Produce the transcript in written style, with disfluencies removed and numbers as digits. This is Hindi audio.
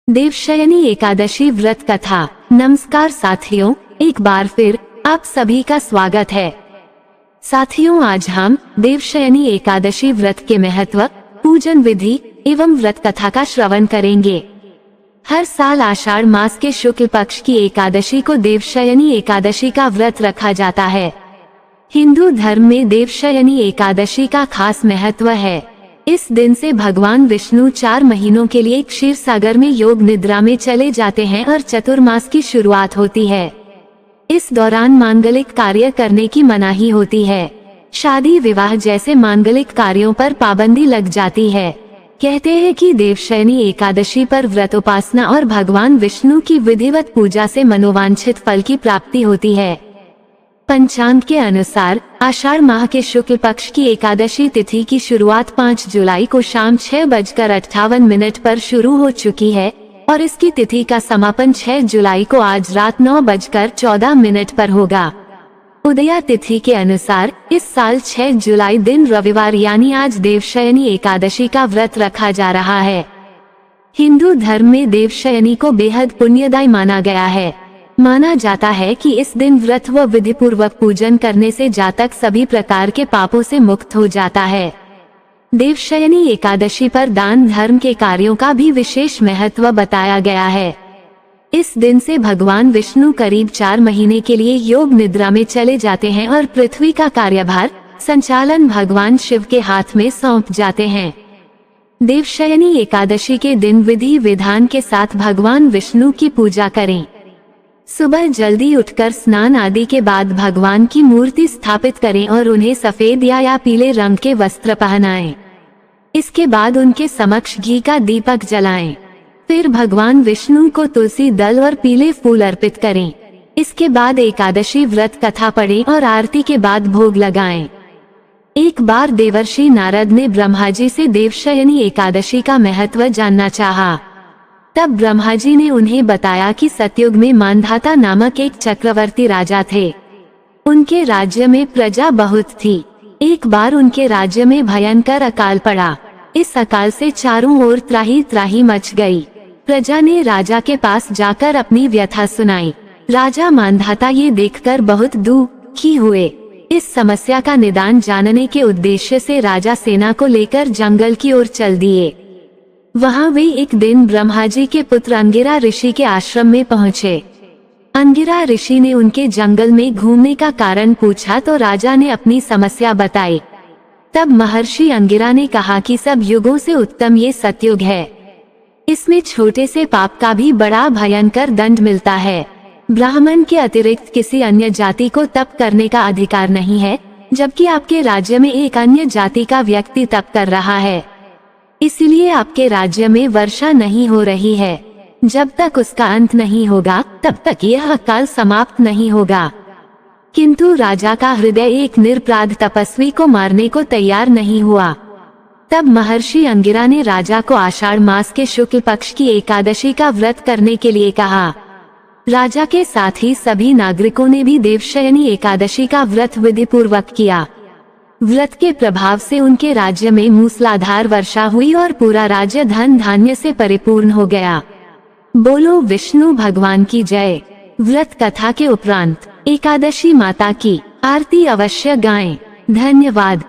देवशयनी एकादशी व्रत कथा। नमस्कार साथियों, एक बार फिर आप सभी का स्वागत है। साथियों, आज हम देवशयनी एकादशी व्रत के महत्व, पूजन विधि एवं व्रत कथा का श्रवण करेंगे। हर साल आषाढ़ मास के शुक्ल पक्ष की एकादशी को देवशयनी एकादशी का व्रत रखा जाता है। हिंदू धर्म में देवशयनी एकादशी का खास महत्व है। इस दिन से भगवान विष्णु 4 महीनों के लिए क्षीर सागर में योग निद्रा में चले जाते हैं और चतुर्मास की शुरुआत होती है। इस दौरान मांगलिक कार्य करने की मनाही होती है। शादी विवाह जैसे मांगलिक कार्यों पर पाबंदी लग जाती है। कहते हैं कि देवशयनी एकादशी पर व्रत उपासना और भगवान विष्णु की विधिवत पूजा से मनोवांछित फल की प्राप्ति होती है। पंचांग के अनुसार आषाढ़ माह के शुक्ल पक्ष की एकादशी तिथि की शुरुआत 5 जुलाई को शाम 6:58 पर शुरू हो चुकी है और इसकी तिथि का समापन 6 जुलाई को आज रात 9:14 पर होगा। उदया तिथि के अनुसार इस साल 6 जुलाई दिन रविवार यानी आज देवशयनी एकादशी का व्रत रखा जा रहा है। हिंदू धर्म में देवशयनी को बेहद पुण्यदायी माना गया है। माना जाता है कि इस दिन व्रत व विधि पूर्वक पूजन करने से जातक सभी प्रकार के पापों से मुक्त हो जाता है। देवशयनी एकादशी पर दान धर्म के कार्यों का भी विशेष महत्व बताया गया है। इस दिन से भगवान विष्णु करीब 4 महीने के लिए योग निद्रा में चले जाते हैं और पृथ्वी का कार्यभार संचालन भगवान शिव के हाथ में सौंप जाते हैं। देवशयनी एकादशी के दिन विधि विधान के साथ भगवान विष्णु की पूजा करें। सुबह जल्दी उठकर स्नान आदि के बाद भगवान की मूर्ति स्थापित करें और उन्हें सफेद या पीले रंग के वस्त्र पहनाएं। इसके बाद उनके समक्ष घी का दीपक जलाएं। फिर भगवान विष्णु को तुलसी दल और पीले फूल अर्पित करें। इसके बाद एकादशी व्रत कथा पढ़ें और आरती के बाद भोग लगाएं। एक बार देवर्षि नारद ने ब्रह्मा जी से देवशयनी एकादशी का महत्व जानना चाहा। तब ब्रह्मा जी ने उन्हें बताया कि सतयुग में मानधाता नामक एक चक्रवर्ती राजा थे। उनके राज्य में प्रजा बहुत थी। एक बार उनके राज्य में भयंकर अकाल पड़ा। इस अकाल से चारों ओर त्राही त्राही मच गई। प्रजा ने राजा के पास जाकर अपनी व्यथा सुनाई। राजा मानधाता ये देखकर बहुत दुखी हुए। इस समस्या का निदान जानने के उद्देश्य से राजा सेना को लेकर जंगल की ओर चल दिए। वहाँ वे एक दिन ब्रह्मा जी के पुत्र अंगिरा ऋषि के आश्रम में पहुँचे। अंगिरा ऋषि ने उनके जंगल में घूमने का कारण पूछा तो राजा ने अपनी समस्या बताई। तब महर्षि अंगिरा ने कहा कि सब युगों से उत्तम ये सतयुग है। इसमें छोटे से पाप का भी बड़ा भयंकर दंड मिलता है। ब्राह्मण के अतिरिक्त किसी अन्य जाति को तप करने का अधिकार नहीं है, जबकि आपके राज्य में एक अन्य जाति का व्यक्ति तप कर रहा है। इसीलिए आपके राज्य में वर्षा नहीं हो रही है। जब तक उसका अंत नहीं होगा तब तक यह अकाल समाप्त नहीं होगा। किंतु राजा का हृदय एक निरपराध तपस्वी को मारने को तैयार नहीं हुआ। तब महर्षि अंगिरा ने राजा को आषाढ़ मास के शुक्ल पक्ष की एकादशी का व्रत करने के लिए कहा। राजा के साथ ही सभी नागरिकों ने भी देवशयनी एकादशी का व्रत विधि पूर्वक किया। व्रत के प्रभाव से उनके राज्य में मूसलाधार वर्षा हुई और पूरा राज्य धन धान्य से परिपूर्ण हो गया। बोलो विष्णु भगवान की जय। व्रत कथा के उपरांत एकादशी माता की आरती अवश्य गाएं। धन्यवाद।